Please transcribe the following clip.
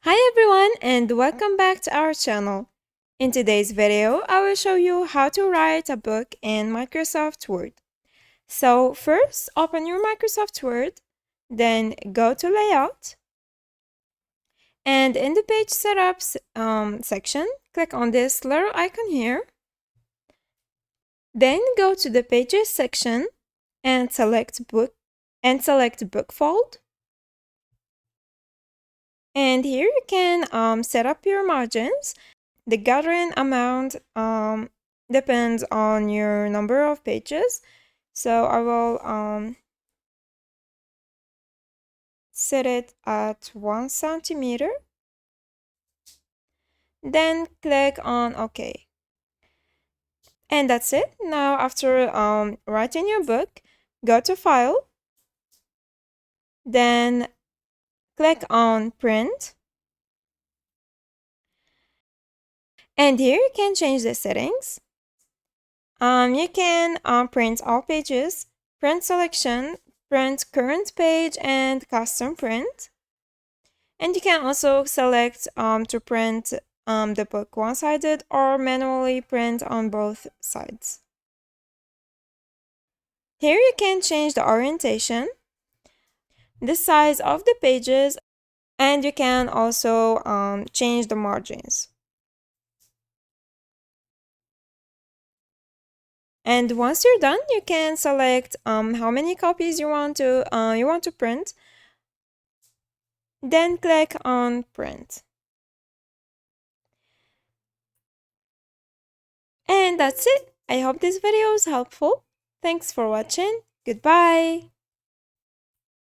Hi everyone and welcome back to our channel. In today's video, I will show you how to write a book in Microsoft Word. So first, open your Microsoft Word, then go to Layout, and in the Page Setup section, click on this little icon here. Then go to the Pages section and select Book Bookfold. And here you can set up your margins. The gathering amount depends on your number of pages. So I will set it at 1 centimeter. Then click on OK. And that's it. Now after writing your book, go to File. Then click on Print. And here you can change the settings. You can print all pages, print selection, print current page, and custom print. And you can also select to print the book one-sided or manually print on both sides. Here you can change the orientation, the size of the pages, and you can also change the margins. And once you're done, you can select how many copies you want to print. Then click on Print. And that's it. I hope this video was helpful. Thanks for watching. Goodbye.